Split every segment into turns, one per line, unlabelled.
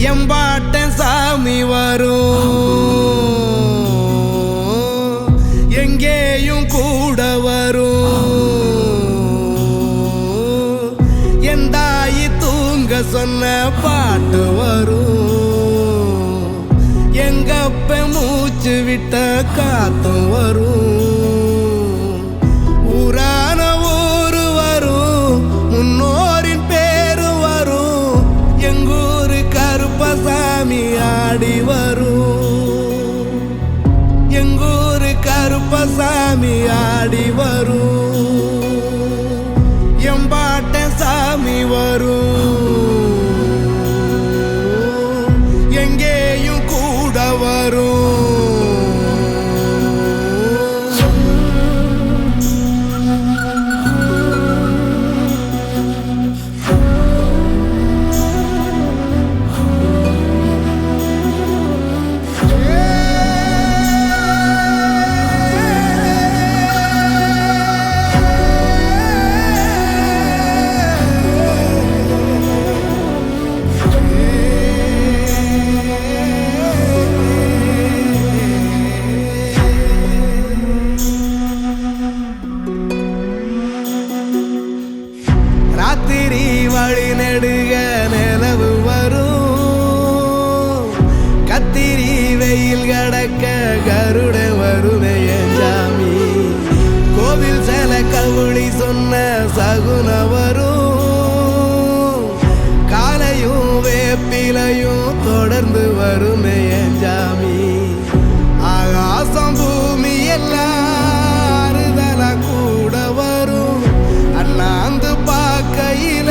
எம்பாட்டன் சாமி வரும் எங்கேயும் கூட வரும் என் தாயி தூங்க சொன்ன பாட்டு வரும் எங்கப்ப மூச்சு விட்ட காத்தும் வரும் ஊரான ஊரு வரும் முன்னோரின் பேரு வரும் எங்கூரு கருப்பசாமி ஆடி வரும் எங்கூரு கருப்பசாமி ஆடி வரும் எம்பாட்டன் சாமி வரும் எங்கேயும் கூட வரும் ராத்திரி வழி நெடுக நிலவு வரும் கத்திரி வெயில் கடக்க கருட வருமே சாமி கோவில் சில கவுளி சொன்ன சகுன வரும் காலையும் வேப்பிலையும் தொடர்ந்து வருமே சாமி ஆகாசம் பூமி எல்லாம் அறுதலா கூட வரும் அண்ணாந்து கையில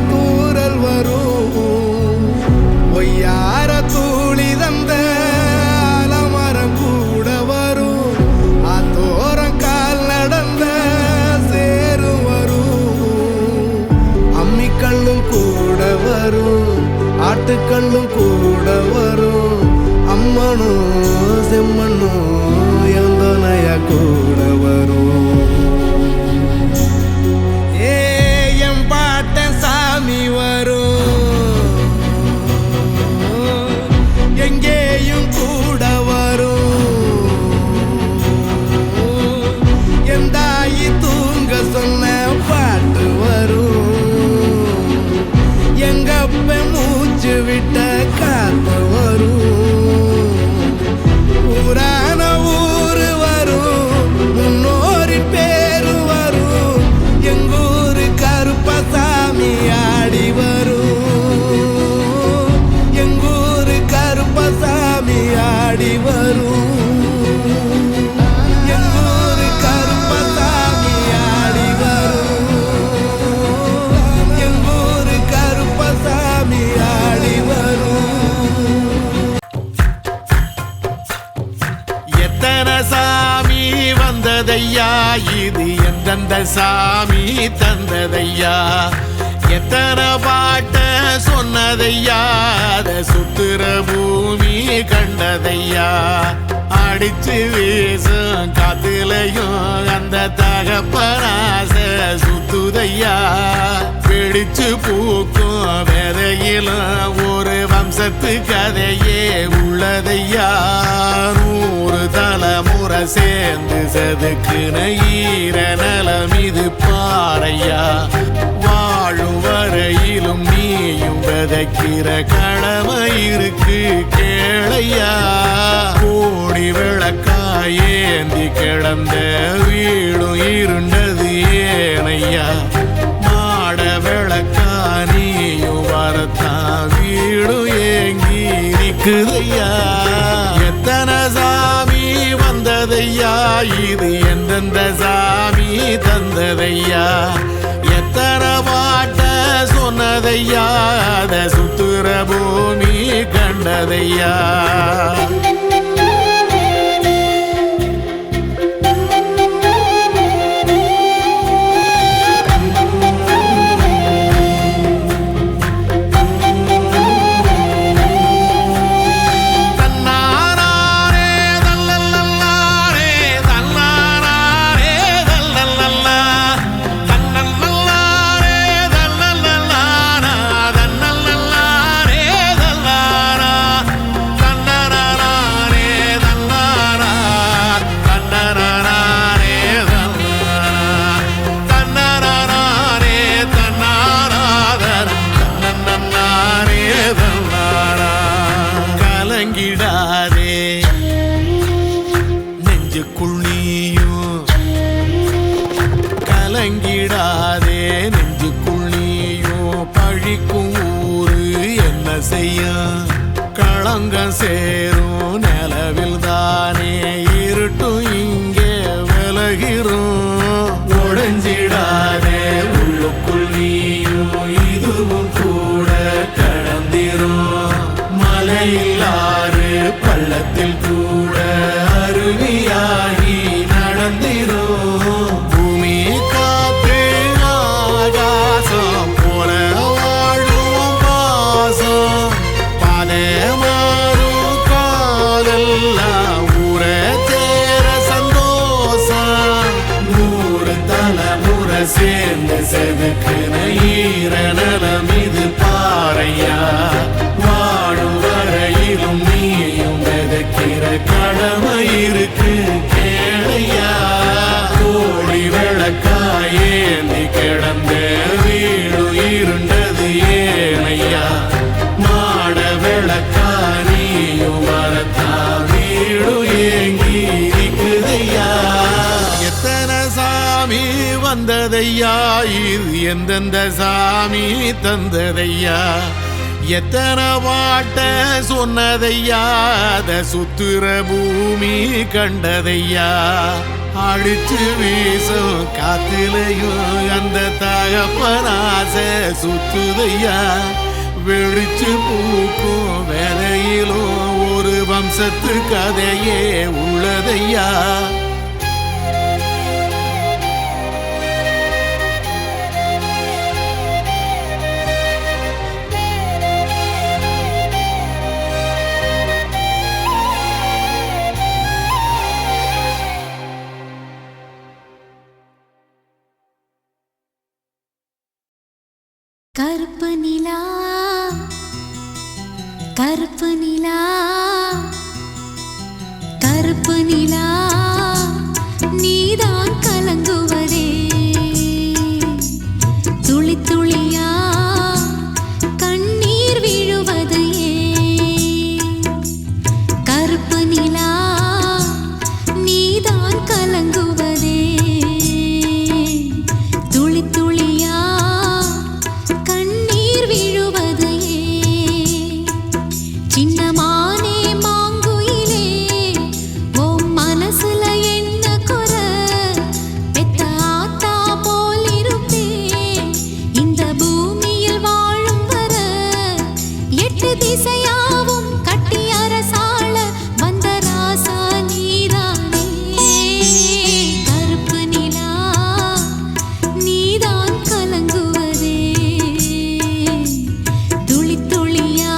தூரல் வரும் ஒய்யார தூளி தந்த அலமரம் கூட வரும் ஆத்தோரம் கால் நடந்த சேரு வரும் அம்மிக்கல்லும் கூட வரும் ஆட்டுக்கல்லும் கூட வரும் அம்மனும் செம்மண்ணும் எந்தனைய கூட வரும் சாமி வரும் எங்கேயும் கூட வரும் என் தாயி தூங்க சொன்ன பாட்டு வரும் எங்கப்ப மூச்சு விட்ட காத்து வரும் ஊரான ஊரு வரும் முன்னோரின் பேரு வரும் எங்கூரு கருப்பசாமி ஆடி வரும் எங்கூரு கருப்பசாமி ஆடி வரும் எங்கூரு கருப்பசாமி ஆடி வரும் எங்கூரு கருப்பசாமி ஆடி வரும்
எத்தனை சாமி வந்ததையா இது எந்தெந்த சாமி தந்ததையா எத்தனை பாட்ட சொன்னதையா அத சுத்துற பூமி கண்டதையா அடிச்சு வீசும் காத்துலையும் அந்த தகப்பனாச சுத்துதையா பிடிச்சு பூக்கும் விதையிலும் ஒரு வம்சத்து கதையே உள்ளதையா 100 தலைமுறை சேர்ந்து செதுக்குன ஈர நலம் இது பாறையா வாழும் வரையிலும் நீயும் விதைக்கிற கடமை இருக்கு கேளையா கோடி விளக்காயேந்தி கிடந்த வீடும் இருண்டது ஏனையா மாட விளக்கா நீயும் வரத்தான் வீடும் ஏங்கி நிக்குதையா எத்தனை சாமி வந்ததையா இது எந்தெந்த சாமி தந்ததையா எத்தனை பாட்ட சொன்னதையா அத சுத்துற பூமி கண்டதையா செய்யும் களங்கம் சேரும் நிலவில் தானே இருட்டும் இங்கே விலகிறோம் உடைஞ்சிடாதே உள்ளுக்குள் நீயும் இதுவும் கூட கடந்திரும் மலையில்லாறு பள்ளத்தில் கூட அருவியாகி நடந்திரும் பூமி காத்து ஆகாசம் போல வாழும் பாசம் பாதை மாறும் காலெல்லாம் ஊர தேர சந்தோஷம் 100 தலைமுறை சேர்ந்து செதுக்குன ஈர நலம் இது பாறையா வாழும் வரையிலும் நீயும் விதைக்கிற கடமை இருக்கு கேளையா கோழி விளக்காயேந்தி கிடந்த வீடு இருண்டது ஏனையா மாட விளக்கா நீயும் வரத்தா வீடு ஏங்கி இருக்குதையா எத்தனை சாமி வந்ததையா இது எந்தெந்த சாமி தந்ததையா எத்தனை பாட்ட சொன்னதையா அத சுத்துற பூமி கண்டதையா அடிச்சு வீசும் காத்திலையும் அந்த தகப்பனாச சுத்துதையா வெளிச்சு பூக்கும் வேலையிலும் ஒரு வம்சத்து கதையே உள்ளதையா
கருப்பு நிலா கருப்பு நிலா கருப்பு நிலா நீதான் கலங்குவதே துளி துளியா கண்ணீர் விழுவது கருப்பு நிலா நீதான் கலங்குவதே துளி துளியா சின்னமானே மாங்குயிலே ஓம் மனசுல என்ன குற பெத்த ஆத்தா போலிருப்பே இந்த பூமியில் வாழும் வர 8 திசையாவும் கட்டி அரசாள வந்த ராசா நீதானே கருப்பு நிலா நீதான் கலங்குவதே துளி துளியா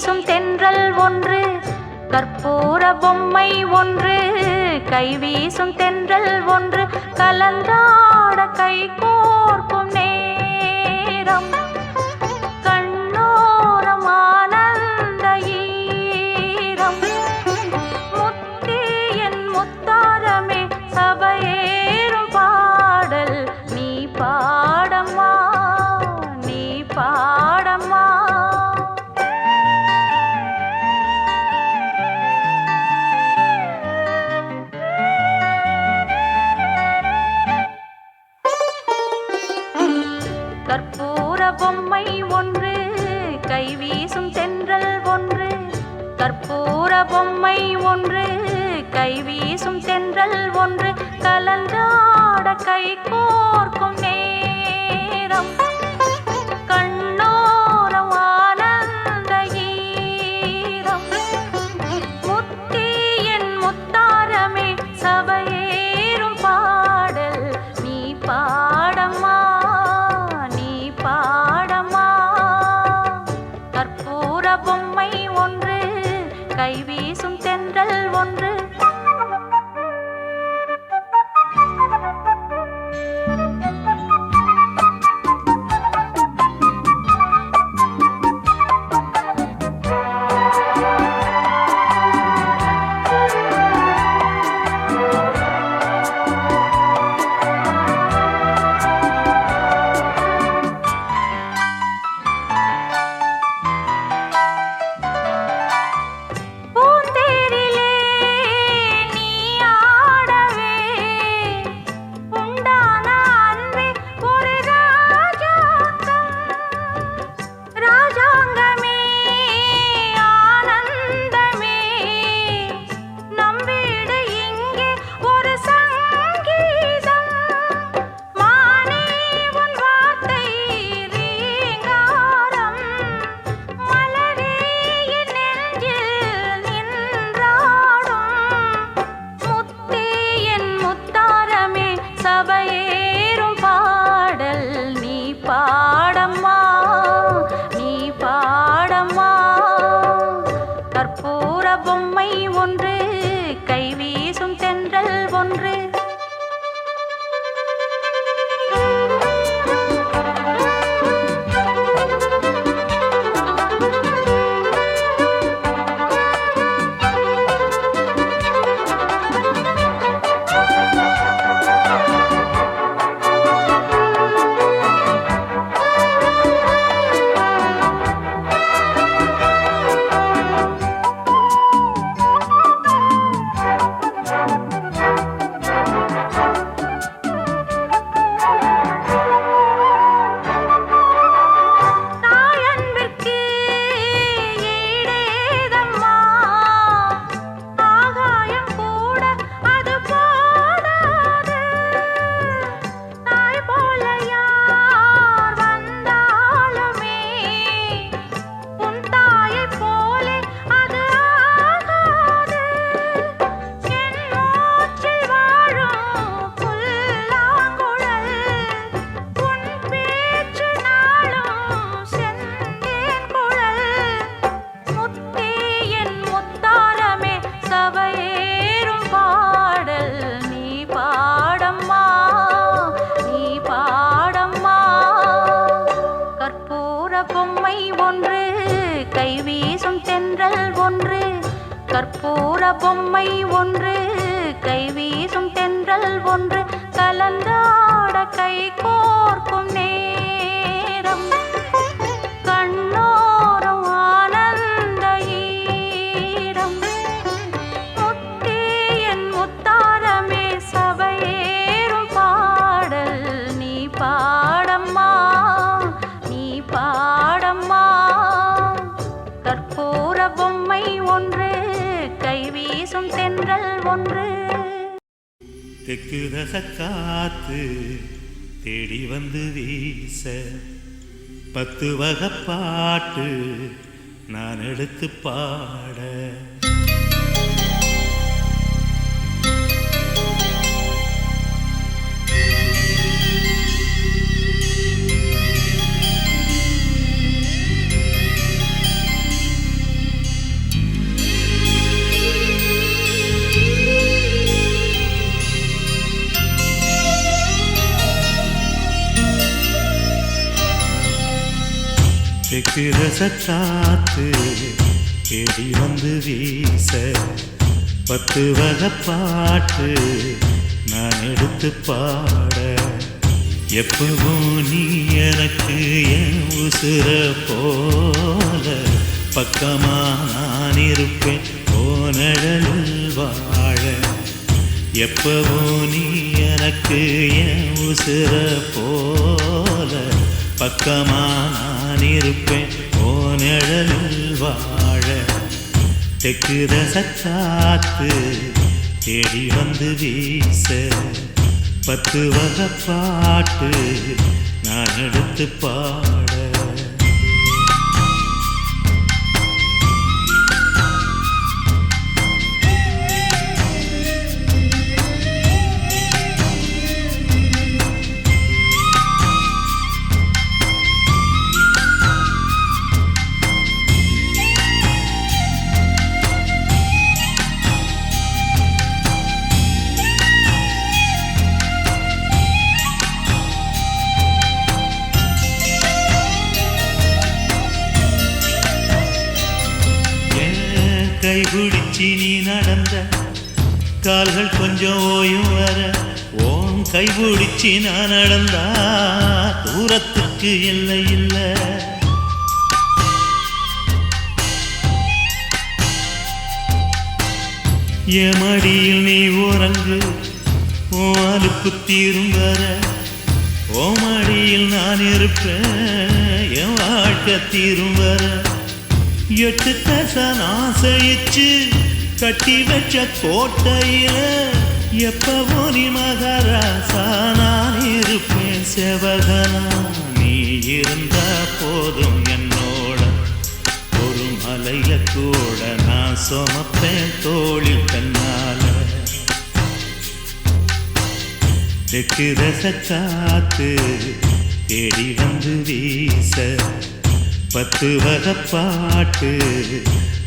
வீசும் தென்றல் ஒன்று கற்பூர பொம்மை ஒன்று கை வீசும் தென்றல் ஒன்று கலந்தாட கை கோர்க்கும் நேரம் கண்ணோரம் ஆனந்த ஈரம் முத்தி என் முத்தாரமே சபையேறும் பாடல் நீ பாடம்மா நீ பாடம்மா கற்பூர பொம்மை ஒன்று கை வீசும் தென்றல் ஒன்று கற்பூர பொம்மை ஒன்று கை வீசும் தென்றல் ஒன்று கலந்தாட கை கோர்க்கும் நேரம் கண்ணோரம் ஆனந்த ஈரம் முத்தி என் முத்தாரமே சபையேறும் பாடல் நீ பாடம்மா நீ பாடம்மா கற்பூர பொம்மை ஒன்று கை வீசும் தென்றல் ஒன்று சபையேறும் பாடல் நீ பாடம்மா நீ பாடம்மா கற்பூர பொம்மை ஒன்று கை வீசும் தென்றல் ஒன்று சபையேறும் பாடல் நீ பாடம்மா நீ பாடம்மா கற்பூர பொம்மை ஒன்று கை வீசும் தென்றல் ஒன்று கற்பூர பொம்மை ஒன்று கை வீசும் தென்றல் ஒன்று கலந்தாட கை கோர்க்கும் நேரம் கண்ணோரம் ஆனந்த ஈரம் முத்தி என் முத்தாரமே சபையேறும் பாடல் நீ பாடம்மா நீ பாடம்மா கற்பூர பொம்மை ஒன்று கை வீசும் தென்றல் ஒன்று
தெற்கு ரச காத்து தேடி வந்து வீச 10 வகை பாட்டு நான் எடுத்து பாட ரசக்காத்து தேடி வந்து வீச 10 வகை பாட்டு நான் எடுத்து பாட எப்பவும் நீ எனக்கு என் உசுர போல பக்கமா நான் இருப்பேன் போனழலில் வாழ எப்பவும் நீ எனக்கு என் உசுர போல பக்கமா நான் இருப்பேன் போனழலில் வாழ தெற்கு ரசக்காத்து தேடி வந்து வீச 10 வகை பாட்டு நான் எடுத்து பாட கைபிடிச்சி நீ நடந்த கால்கள் கொஞ்சம் ஓயும் வர ஓன் கைபிடிச்சி நான் நடந்தா தூரத்துக்கு இல்லை இல்லை என் மடியில் நீ உறங்கு ஓ அலுப்பு தீரும் வர ஓ மடியில் நான் இருப்பேன் என் வாழ்க்கை தீரும் வர 8 தசன் ஆசைச்சு கட்டி வச்ச கோட்டையில எப்பவோ நீ மகாராசா நான் இருப்பேன் செவகனா நீ இருந்தா போதும் என்னோட ஒரு மலைய கூட நான் சுமப்பேன் தோளில் கண்ணால தெற்கு ரசக்காத்து தேடி வந்து வீச 10 வகை பாட்டு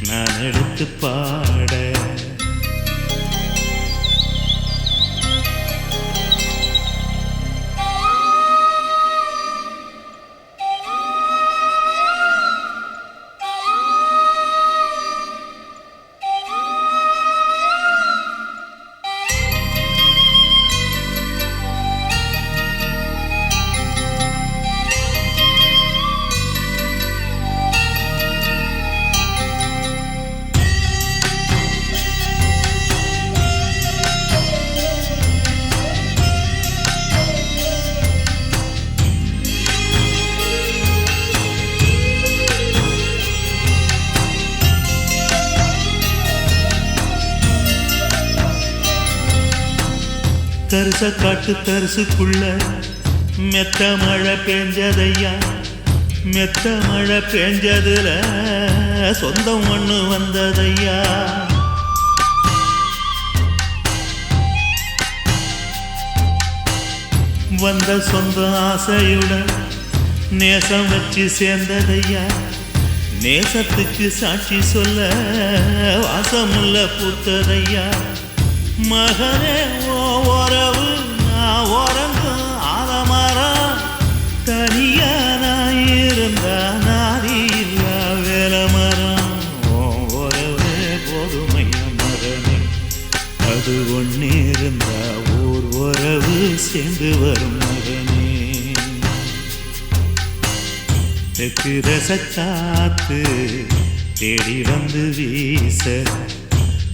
நான் எடுத்து பாட தரிச காட்டு தரிசுக்குள்ள மெத்த மழை பெஞ்சதையா மெத்த மழை பெஞ்சதுல சொந்தம் ஒண்ணு வந்ததையா வந்த சொந்த ஆசையுடன் நேசம் வச்சு சேர்ந்ததையா நேசத்துக்கு சாட்சி சொல்ல வாசமுள்ள பூத்ததையா மகனே ஓ உறவு நான் உறங்கும் ஆலமரம் தனியா நான் இருந்தா நாதி இல்லா வேலை மரம் ஓ உறவே போதுமைய மகனே அது ஒண்ணு இருந்தா ஊர் உறவு சேர்ந்து வரும் மகனே தெற்கு ரசக்காத்து தேடி வந்து வீச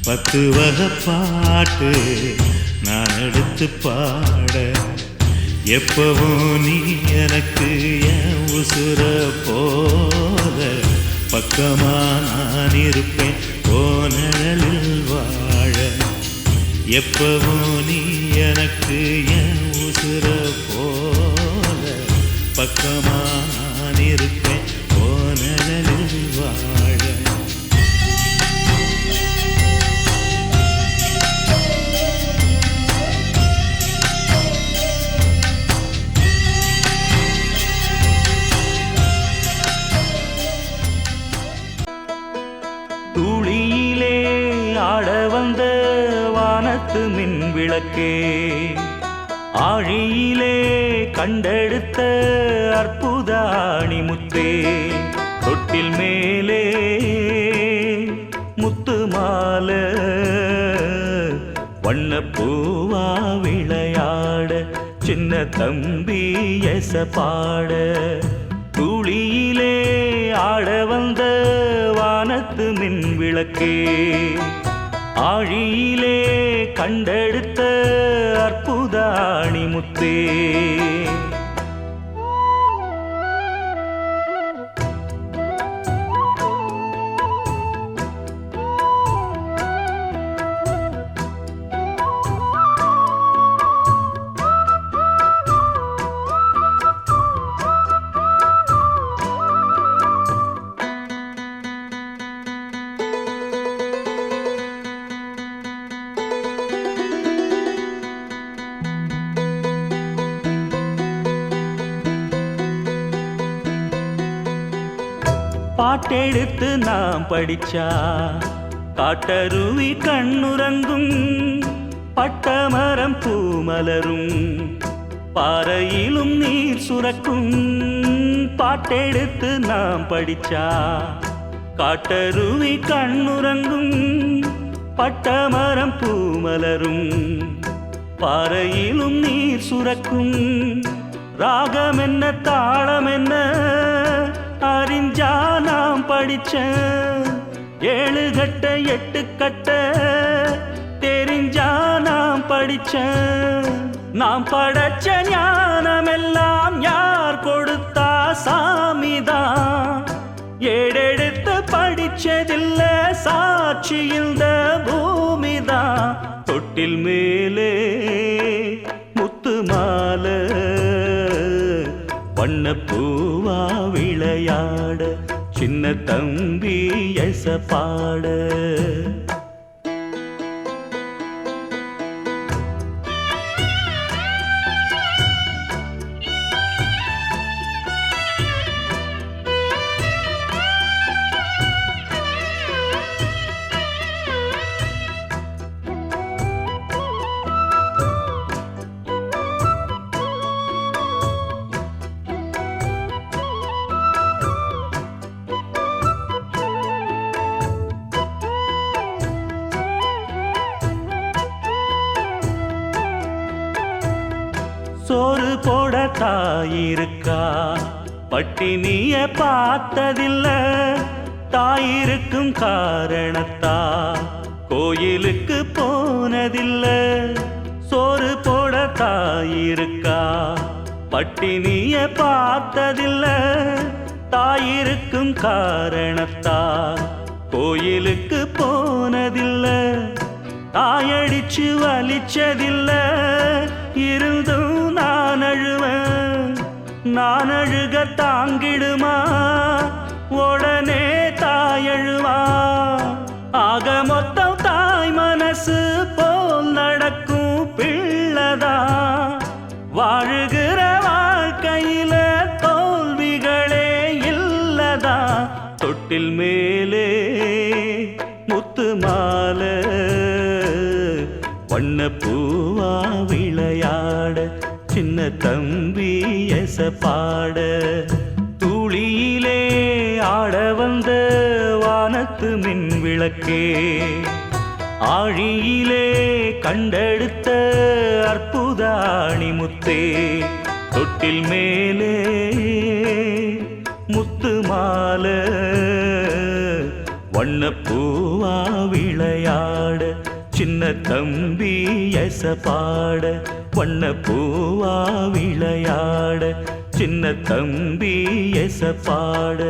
10 வகை பாட்டு நான் எடுத்து பாட எப்பவும் நீ எனக்கு என் உசுர போல பக்கமா நான் இருப்பேன் போனழலில் வாழ எப்பவும் நீ எனக்கு என் உசுர போல பக்கமா நான் இருப்பேன் போனழலில் வாழ
துளியிலே ஆட வந்த வானத்து மின் விளக்கே ஆழியிலே கண்டெடுத்த அற்புத அணிமுத்தே தொட்டி தொட்டில் மேலே முத்து மாலை வண்ணப்பூவா விளையாட சின்ன தம்பி எச பாட துளியிலே ஆட வந்த வானத்து மின் விளக்கே ஆழியிலே கண்டெடுத்த அற்புதாணி முத்தே பாட்டெடுத்து நாம் படிச்சா காட்டருவி கண்ணுறங்கும் பட்டமரம் பூமலரும் பாறையிலும் நீர் சுரக்கும் பாட்டெடுத்து நாம் படிச்சா காட்டருவி கண்ணுறங்கும் பட்டமரம் பூமலரும் பாறையிலும் நீர் சுரக்கும் ராகம் என்ன தாளம் என்ன அறிஞ்சா நாம் படிச்ச 7 கட்ட 8 கட்ட தெரிஞ்சா நாம் படிச்ச நாம் படைச்ச ஞானமெல்லாம் யார் கொடுத்தா சாமிதான் ஏடெடுத்து படிச்சதில்ல சாட்சி இந்த பூமிதான் தொட்டில் மேலே முத்து மாலை வண்ணப்பூவா விளையாட சின்ன தம்பி எச பாட சோறு போட தாயிருக்கா பட்டினிய பார்த்ததில்ல தாயிருக்கும் காரணத்தா கோயிலுக்கு போனதில்ல சோறு போட தாயிருக்கா பட்டினிய பார்த்ததில்ல தாயிருக்கும் காரணத்தா கோயிலுக்கு போனதில்ல தாயடிச்சு வலிச்சதில்ல இருந்தும் நான் அழுவேன் நான் அழுக தாங்கிடுமா உடனே தாயழுவா ஆக மொத்தம் தாய் மனசு போல் நடக்கும் பிள்ளதா வாழுகிற வாழ்க்கையில தோல்விகளே இல்லதா தொட்டில் மேலே முத்து மாலை வண்ணப்பூவா விளையாட சின்ன தம்பி எச பாட துளியிலே ஆட வந்த வானத்து மின் விளக்கே ஆழியிலே கண்டெடுத்த அற்புதாணி முத்தே தொட்டில் மேலே முத்து மாலை வண்ணப்பூவா விளையாட சின்ன தம்பி எச பாட வண்ணப்பூவா விளையாட சின்ன தம்பி எச பாட